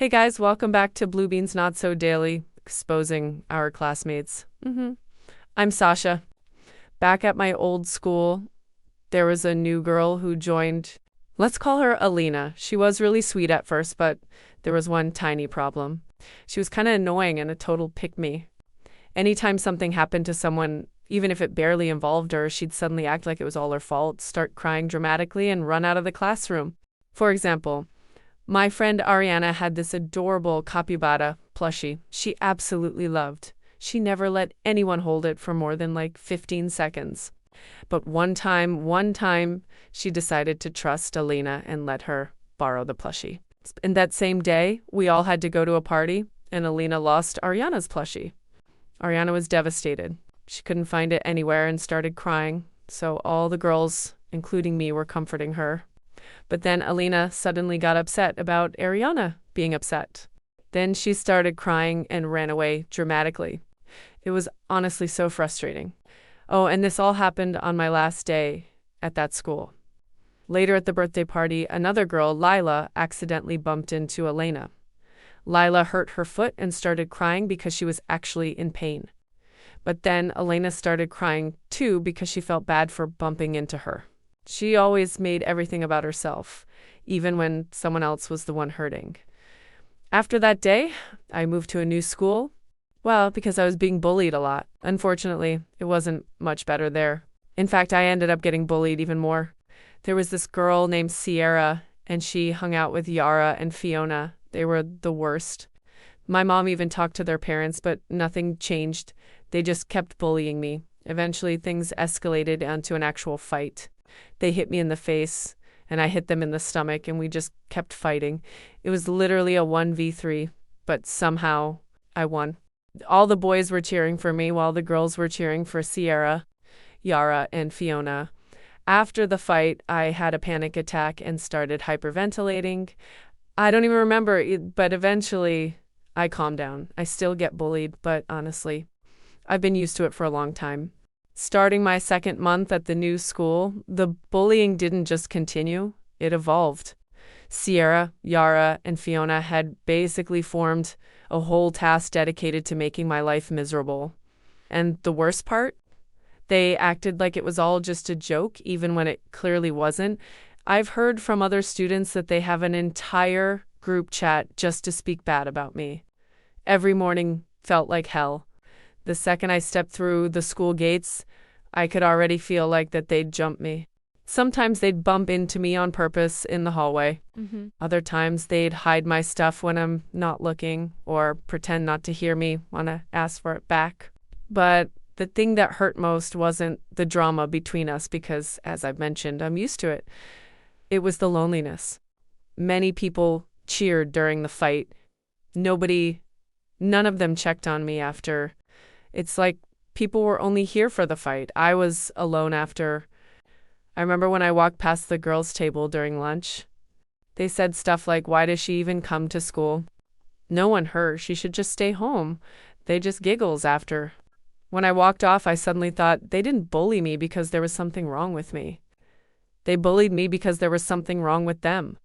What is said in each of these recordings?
Hey guys, welcome back to Bluebean's Not So Daily, exposing our classmates. I'm Sasha. Back at my old school, there was a new girl who joined. Let's call her Alina. She was really sweet at first, but there was one tiny problem. She was kind of annoying and a total pick-me. Anytime something happened to someone, even if it barely involved her, she'd suddenly act like it was all her fault, start crying dramatically, and run out of the classroom. For example, my friend Ariana had this adorable capybara plushie she absolutely loved. She never let anyone hold it for more than like 15 seconds. But one time, she decided to trust Alina and let her borrow the plushie. And that same day, we all had to go to a party, and Alina lost Ariana's plushie. Ariana was devastated. She couldn't find it anywhere and started crying, so all the girls, including me, were comforting her. But then Alina suddenly got upset about Ariana being upset. Then she started crying and ran away dramatically. It was honestly so frustrating. Oh, and this all happened on my last day at that school. Later at the birthday party, another girl, Lila, accidentally bumped into Elena. Lila hurt her foot and started crying because she was actually in pain. But then Elena started crying too because she felt bad for bumping into her. She always made everything about herself, even when someone else was the one hurting. After that day, I moved to a new school. Well, because I was being bullied a lot. Unfortunately, it wasn't much better there. In fact, I ended up getting bullied even more. There was this girl named Sierra, and she hung out with Yara and Fiona. They were the worst. My mom even talked to their parents, but nothing changed. They just kept bullying me. Eventually, things escalated onto an actual fight. They hit me in the face, and I hit them in the stomach, and we just kept fighting. It was literally a 1v3, but somehow I won. All the boys were cheering for me while the girls were cheering for Sierra, Yara, and Fiona. After the fight, I had a panic attack and started hyperventilating. I don't even remember it, but eventually I calmed down. I still get bullied, but honestly, I've been used to it for a long time. Starting my second month at the new school, the bullying didn't just continue, it evolved. Sierra, Yara, and Fiona had basically formed a whole task dedicated to making my life miserable. And the worst part? They acted like it was all just a joke, even when it clearly wasn't. I've heard from other students that they have an entire group chat just to speak bad about me. Every morning felt like hell. The second I stepped through the school gates, I could already feel like that they'd jump me. Sometimes they'd bump into me on purpose in the hallway. Other times they'd hide my stuff when I'm not looking or pretend not to hear me, want to ask for it back. But the thing that hurt most wasn't the drama between us because, as I've mentioned, I'm used to it. It was the loneliness. Many people cheered during the fight. None of them checked on me after. It's like people were only here for the fight. I was alone after. I remember when I walked past the girls' table during lunch. They said stuff like, "Why does she even come to school? No one hurt. She should just stay home." They just giggles after. When I walked off, I suddenly thought they didn't bully me because there was something wrong with me. They bullied me because there was something wrong with them.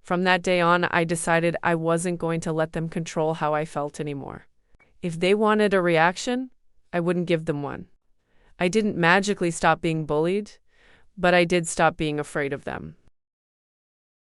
From that day on, I decided I wasn't going to let them control how I felt anymore. If they wanted a reaction, I wouldn't give them one. I didn't magically stop being bullied, but I did stop being afraid of them.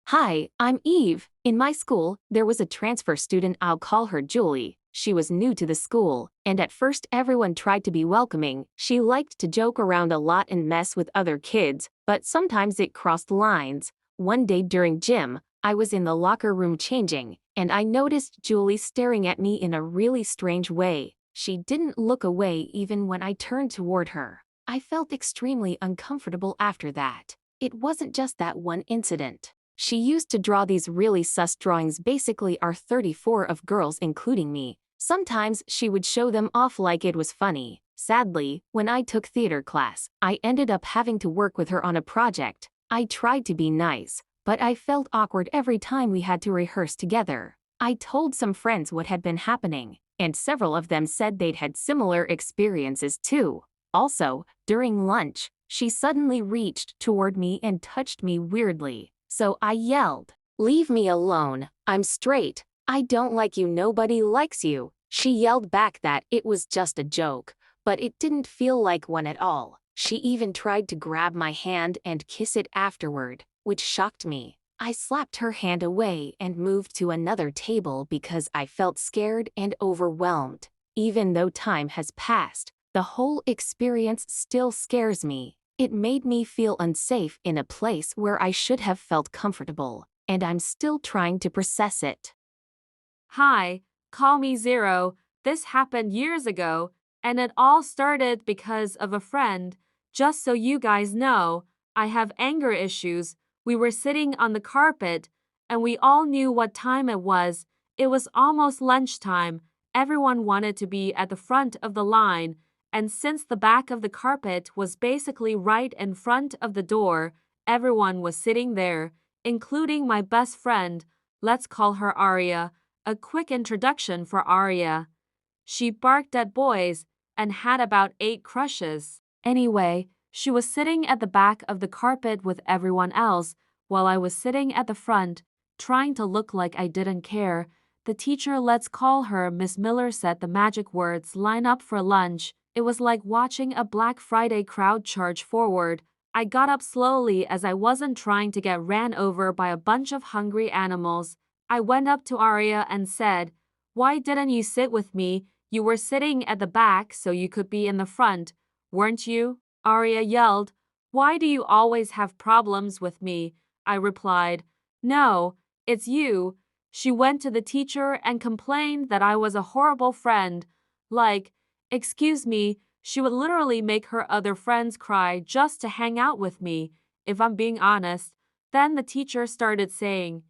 Hi, I'm Eve. In my school, there was a transfer student. I'll call her Julie. She was new to the school, and at first everyone tried to be welcoming. She liked to joke around a lot and mess with other kids, but sometimes it crossed lines. One day during gym, I was in the locker room changing, and I noticed Julie staring at me in a really strange way. She didn't look away even when I turned toward her. I felt extremely uncomfortable after that. It wasn't just that one incident. She used to draw these really sus drawings, basically our 34 of girls including me. Sometimes she would show them off like it was funny. Sadly, when I took theater class, I ended up having to work with her on a project. I tried to be nice, but I felt awkward every time we had to rehearse together. I told some friends what had been happening, and several of them said they'd had similar experiences too. Also, during lunch, she suddenly reached toward me and touched me weirdly. So I yelled, "Leave me alone, I'm straight." I don't like you, nobody likes you. She yelled back that it was just a joke, but it didn't feel like one at all. She even tried to grab my hand and kiss it afterward, which shocked me. I slapped her hand away and moved to another table because I felt scared and overwhelmed. Even though time has passed, the whole experience still scares me. It made me feel unsafe in a place where I should have felt comfortable, and I'm still trying to process it. Hi, call me Zero. This happened years ago, and it all started because of a friend. Just so you guys know, I have anger issues. We were sitting on the carpet, and we all knew what time it was. It was almost lunchtime. Everyone wanted to be at the front of the line, and since the back of the carpet was basically right in front of the door, everyone was sitting there, including my best friend. Let's call her Aria. A quick introduction for Aria. She barked at boys and had about 8 crushes. Anyway, she was sitting at the back of the carpet with everyone else, while I was sitting at the front, trying to look like I didn't care. The teacher, let's call her Miss Miller, said the magic words, "Line up for lunch." It was like watching a Black Friday crowd charge forward. I got up slowly as I wasn't trying to get ran over by a bunch of hungry animals. I went up to Aria and said, "Why didn't you sit with me? You were sitting at the back so you could be in the front, weren't you?" Aria yelled, "Why do you always have problems with me?" I replied, "No, it's you." She went to the teacher and complained that I was a horrible friend. Like, excuse me, she would literally make her other friends cry just to hang out with me, if I'm being honest. Then the teacher started saying,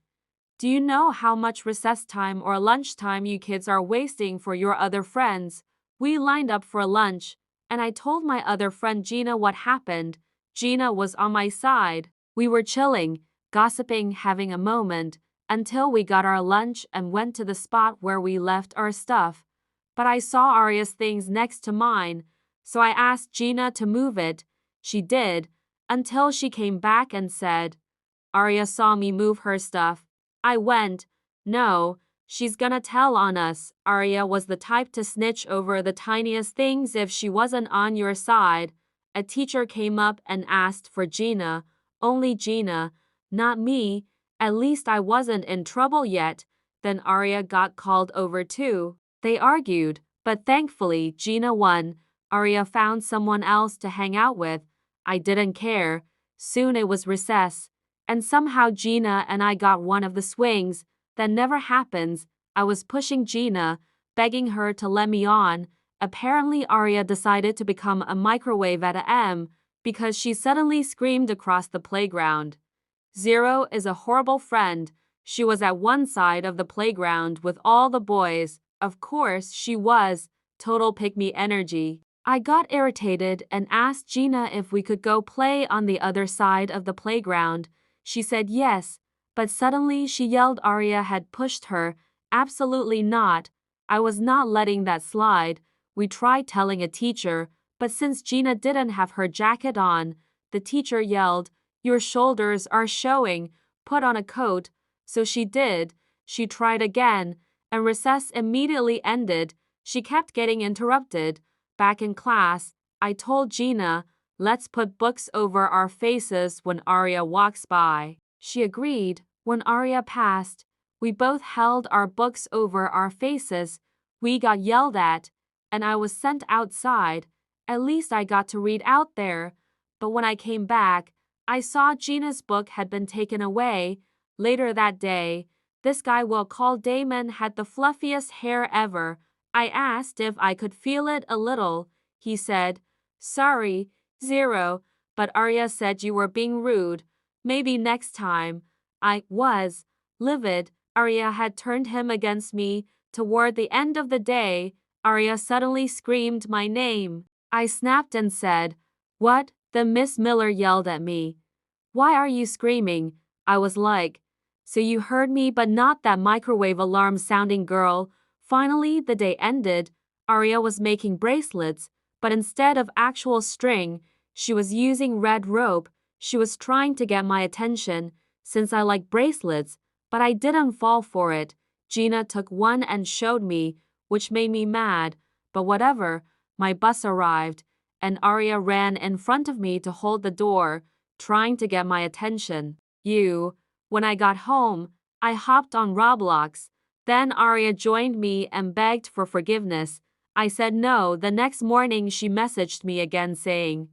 "Do you know how much recess time or lunchtime you kids are wasting for your other friends?" We lined up for lunch, and I told my other friend Gina what happened. Gina was on my side. We were chilling, gossiping, having a moment, until we got our lunch and went to the spot where we left our stuff. But I saw Aria's things next to mine, so I asked Gina to move it. She did, until she came back and said, "Aria saw me move her stuff." I went, "No, she's gonna tell on us." Aria was the type to snitch over the tiniest things if she wasn't on your side. A teacher came up and asked for Gina. Only Gina, not me. At least I wasn't in trouble yet. Then Aria got called over too. They argued, but thankfully Gina won. Aria found someone else to hang out with. I didn't care. Soon it was recess, and somehow Gina and I got one of the swings. That never happens. I was pushing Gina, begging her to let me on. Apparently Aria decided to become a microwave at a M because she suddenly screamed across the playground. Zero is a horrible friend. She was at one side of the playground with all the boys. Of course she was. Total pick-me energy. I got irritated and asked Gina if we could go play on the other side of the playground. She said yes, but suddenly she yelled Aria had pushed her. Absolutely not. I was not letting that slide. We tried telling a teacher, but since Gina didn't have her jacket on, the teacher yelled, "Your shoulders are showing. Put on a coat." So she did. She tried again, and recess immediately ended. She kept getting interrupted. Back in class, I told Gina, "Let's put books over our faces when Aria walks by." She agreed. When Aria passed, we both held our books over our faces. We got yelled at, and I was sent outside. At least I got to read out there. But when I came back, I saw Gina's book had been taken away. Later that day, this guy we'll call Damon had the fluffiest hair ever. I asked if I could feel it a little. He said, "Sorry, Zero, but Aria said you were being rude. Maybe next time." I was livid. Aria had turned him against me. Toward the end of the day, Aria suddenly screamed my name. I snapped and said, "What?" Then Miss Miller yelled at me. "Why are you screaming?" I was like, "So you heard me but not that microwave alarm sounding girl." Finally, the day ended. Aria was making bracelets, but instead of actual string, she was using red rope. She was trying to get my attention, since I like bracelets, but I didn't fall for it. Gina took one and showed me, which made me mad, but whatever. My bus arrived, and Arya ran in front of me to hold the door, trying to get my attention. When I got home, I hopped on Roblox. Then Arya joined me and begged for forgiveness. I said no. The next morning she messaged me again saying,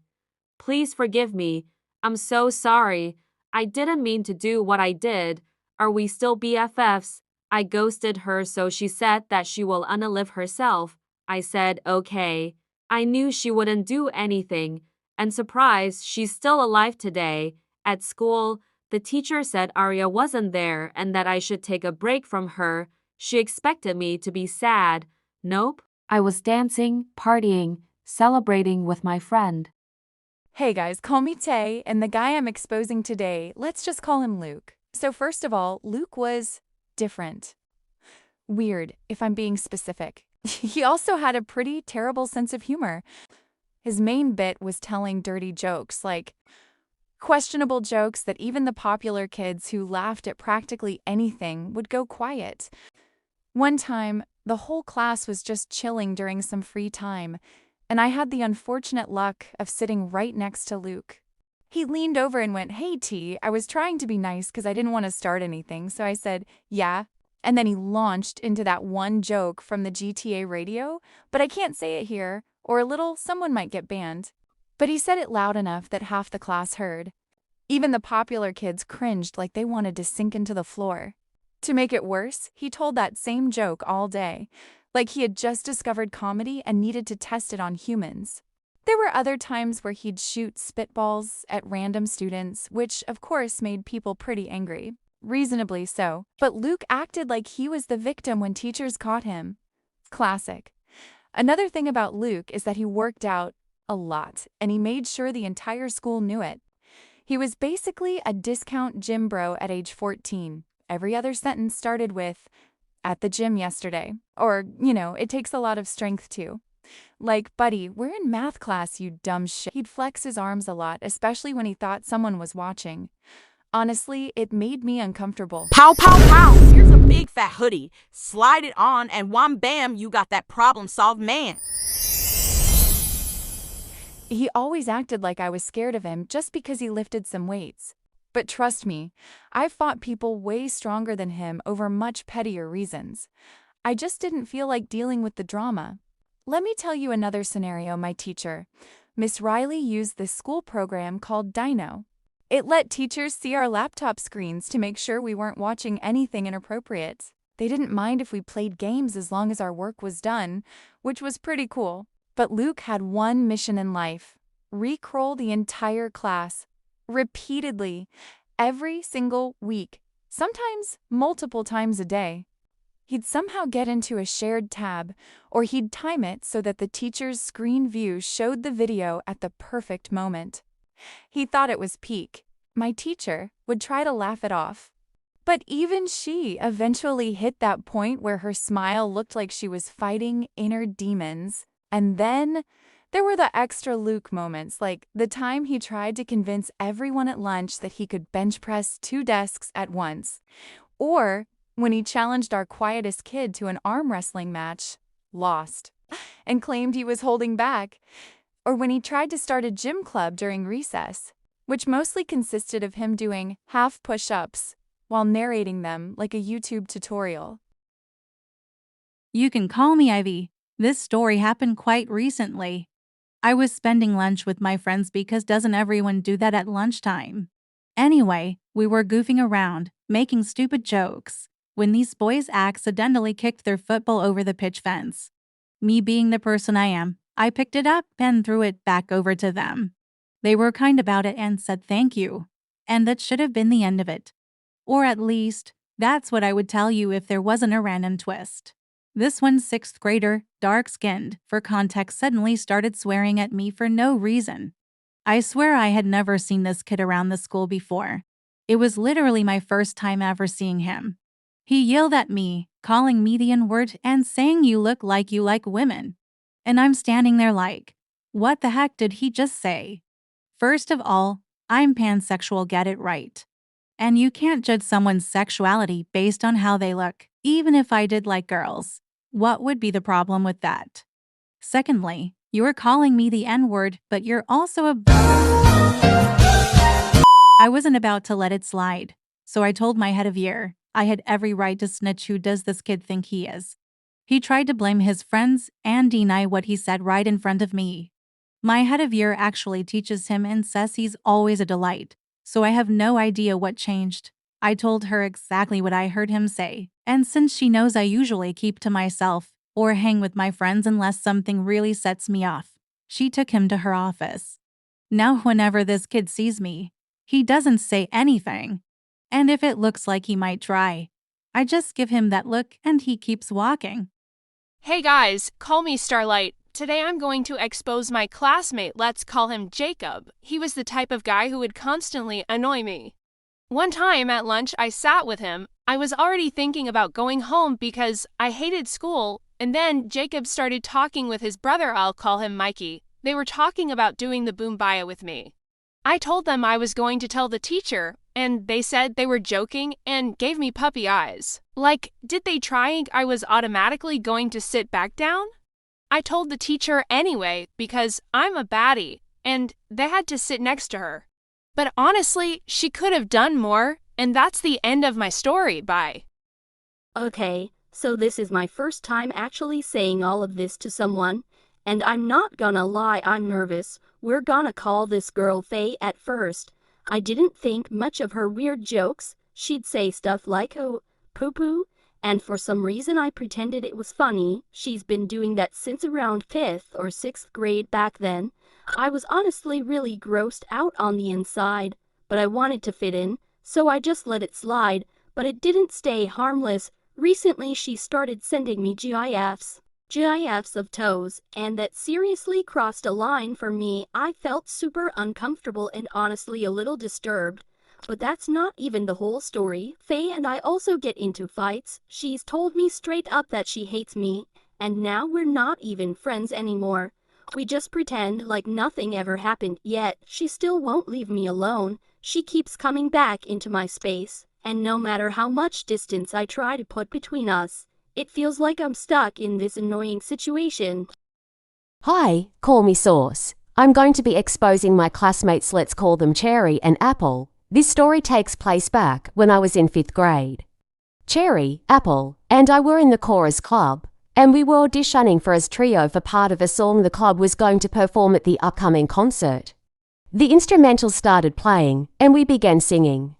"Please forgive me. I'm so sorry. I didn't mean to do what I did. Are we still BFFs?" I ghosted her, so she said that she will unalive herself. I said okay. I knew she wouldn't do anything, and surprised she's still alive today. At school, the teacher said Arya wasn't there and that I should take a break from her. She expected me to be sad. Nope. I was dancing, partying, celebrating with my friend. Hey guys, call me Tay, and the guy I'm exposing today, let's just call him Luke. So first of all, Luke was different. Weird, if I'm being specific. He also had a pretty terrible sense of humor. His main bit was telling dirty jokes, like questionable jokes that even the popular kids who laughed at practically anything would go quiet. One time, the whole class was just chilling during some free time, and I had the unfortunate luck of sitting right next to Luke. He leaned over and went, "Hey T." I was trying to be nice because I didn't want to start anything, so I said, "Yeah." And then he launched into that one joke from the GTA radio, but I can't say it here, or someone might get banned. But he said it loud enough that half the class heard. Even the popular kids cringed like they wanted to sink into the floor. To make it worse, he told that same joke all day, like he had just discovered comedy and needed to test it on humans. There were other times where he'd shoot spitballs at random students, which of course made people pretty angry. Reasonably so. But Luke acted like he was the victim when teachers caught him. Classic. Another thing about Luke is that he worked out a lot, and he made sure the entire school knew it. He was basically a discount gym bro at age 14. Every other sentence started with, "At the gym yesterday." Or, it takes a lot of strength too. Like, "Buddy, we're in math class, you dumb shit." He'd flex his arms a lot, especially when he thought someone was watching. Honestly, it made me uncomfortable. Pow, pow, pow. Here's a big fat hoodie. Slide it on and wham bam, you got that problem solved man. He always acted like I was scared of him just because he lifted some weights. But trust me, I've fought people way stronger than him over much pettier reasons. I just didn't feel like dealing with the drama. Let me tell you another scenario my teacher, Miss Riley, used this school program called Dino. It let teachers see our laptop screens to make sure we weren't watching anything inappropriate. They didn't mind if we played games as long as our work was done, which was pretty cool. But Luke had one mission in life: recroll the entire class, repeatedly, every single week, sometimes multiple times a day. He'd somehow get into a shared tab, or he'd time it so that the teacher's screen view showed the video at the perfect moment. He thought it was peak. My teacher would try to laugh it off. But even she eventually hit that point where her smile looked like she was fighting inner demons. And then there were the extra Luke moments, like the time he tried to convince everyone at lunch that he could bench press 2 desks at once. Or when he challenged our quietest kid to an arm wrestling match, lost, and claimed he was holding back. Or when he tried to start a gym club during recess, which mostly consisted of him doing half push-ups while narrating them like a YouTube tutorial. You can call me Ivy. This story happened quite recently. I was spending lunch with my friends because doesn't everyone do that at lunchtime? Anyway, we were goofing around, making stupid jokes, when these boys accidentally kicked their football over the pitch fence. Me being the person I am, I picked it up and threw it back over to them. They were kind about it and said thank you. And that should have been the end of it. Or at least, that's what I would tell you if there wasn't a random twist. This one 6th grader, dark-skinned, for context, suddenly started swearing at me for no reason. I swear I had never seen this kid around the school before. It was literally my first time ever seeing him. He yelled at me, calling me the N-word and saying you look like women. And I'm standing there like, what the heck did he just say? First of all, I'm pansexual, get it right. And you can't judge someone's sexuality based on how they look, even if I did like girls. What would be the problem with that? Secondly, you're calling me the N-word, but you're also a I wasn't about to let it slide, so I told my head of year I had every right to snitch. Who does this kid think he is? He tried to blame his friends and deny what he said right in front of me. My head of year actually teaches him and says he's always a delight, so I have no idea what changed. I told her exactly what I heard him say, and since she knows I usually keep to myself or hang with my friends unless something really sets me off, she took him to her office. Now whenever this kid sees me, he doesn't say anything, and if it looks like he might try, I just give him that look and he keeps walking. Hey guys, call me Starlight. Today I'm going to expose my classmate. Let's call him Jacob. He was the type of guy who would constantly annoy me. One time at lunch I sat with him. I was already thinking about going home because I hated school, and then Jacob started talking with his brother. I'll call him Mikey. They were talking about doing the boombaya with me. I told them I was going to tell the teacher, and they said they were joking and gave me puppy eyes. Like, did they try I was automatically going to sit back down? I told the teacher anyway because I'm a baddie, and they had to sit next to her. But honestly, she could have done more, and that's the end of my story. Bye. Okay, so this is my first time actually saying all of this to someone, and I'm not gonna lie, I'm nervous. We're gonna call this girl Faye at first. I didn't think much of her weird jokes. She'd say stuff like, oh, poo-poo, and for some reason I pretended it was funny. She's been doing that since around 5th or 6th grade back then. I was honestly really grossed out on the inside, but I wanted to fit in, so I just let it slide, but it didn't stay harmless. Recently she started sending me GIFs of toes, and that seriously crossed a line for me. I felt super uncomfortable and honestly a little disturbed. But that's not even the whole story. Faye and I also get into fights. She's told me straight up that she hates me, and now we're not even friends anymore. We just pretend like nothing ever happened, yet she still won't leave me alone. She keeps coming back into my space, and no matter how much distance I try to put between us, it feels like I'm stuck in this annoying situation. Hi, call me Sauce. I'm going to be exposing my classmates. Let's call them Cherry and Apple. This story takes place back when I was in 5th grade. Cherry, Apple, and I were in the chorus club, and we were auditioning for a trio for part of a song the club was going to perform at the upcoming concert. The instrumental started playing, and we began singing.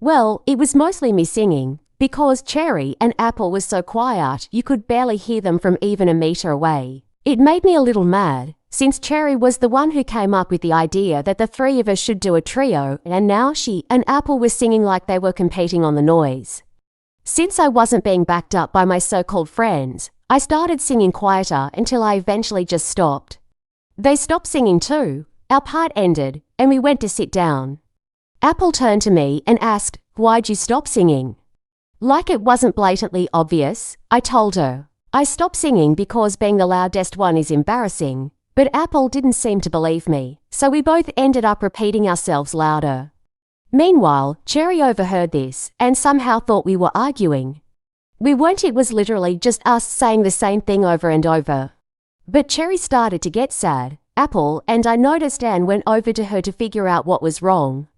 Well, it was mostly me singing, because Cherry and Apple was so quiet you could barely hear them from even a meter away. It made me a little mad, since Cherry was the one who came up with the idea that the three of us should do a trio, and now she and Apple were singing like they were competing on the noise. Since I wasn't being backed up by my so-called friends, I started singing quieter until I eventually just stopped. They stopped singing too. Our part ended, and we went to sit down. Apple turned to me and asked, "Why'd you stop singing?" Like it wasn't blatantly obvious, I told her. I stopped singing because being the loudest one is embarrassing, but Apple didn't seem to believe me, so we both ended up repeating ourselves louder. Meanwhile, Cherry overheard this and somehow thought we were arguing. We weren't. It was literally just us saying the same thing over and over. But Cherry started to get sad, Apple, and I noticed Anne went over to her to figure out what was wrong.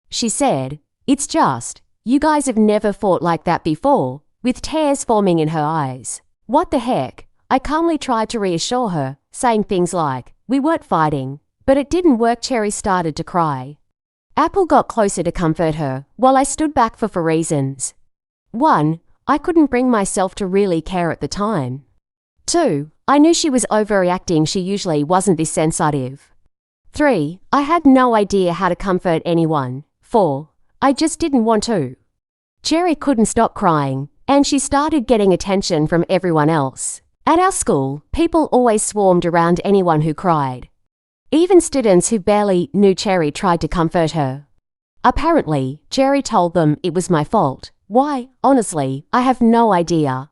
She said, "It's just, you guys have never fought like that before," with tears forming in her eyes. What the heck? I calmly tried to reassure her, saying things like, "We weren't fighting," but it didn't work. Cherry started to cry. Apple got closer to comfort her, while I stood back for reasons. 1. I couldn't bring myself to really care at the time. 2. I knew she was overreacting. She usually wasn't this sensitive. 3. I had no idea how to comfort anyone. 4. I just didn't want to. Cherry couldn't stop crying, and she started getting attention from everyone else. At our school, people always swarmed around anyone who cried. Even students who barely knew Cherry tried to comfort her. Apparently, Cherry told them it was my fault. Why? Honestly, I have no idea.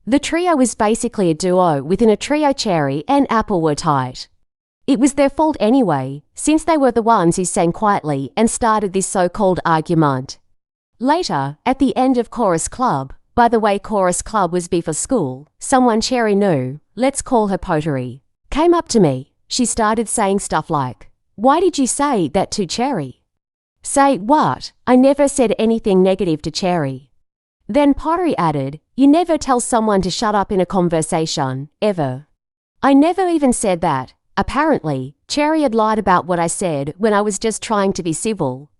The trio was basically a duo. Within a trio, Cherry and Apple were tight. It was their fault anyway, since they were the ones who sang quietly and started this so-called argument. Later, at the end of chorus club, by the way, chorus club was before school, someone Cherry knew, let's call her Pottery, came up to me. She started saying stuff like, "Why did you say that to Cherry?" Say what? I never said anything negative to Cherry. Then Pottery added, "You never tell someone to shut up in a conversation, ever." I never even said that. Apparently, Cherry had lied about what I said when I was just trying to be civil.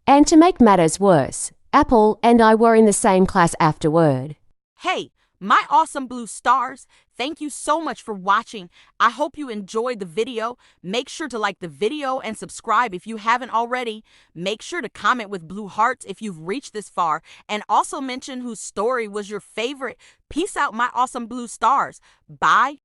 And to make matters worse, Apple and I were in the same class afterward. Hey, my awesome blue stars, thank you so much for watching. I hope you enjoyed the video. Make sure to like the video and subscribe if you haven't already. Make sure to comment with blue hearts if you've reached this far, and also mention whose story was your favorite. Peace out, my awesome blue stars. Bye.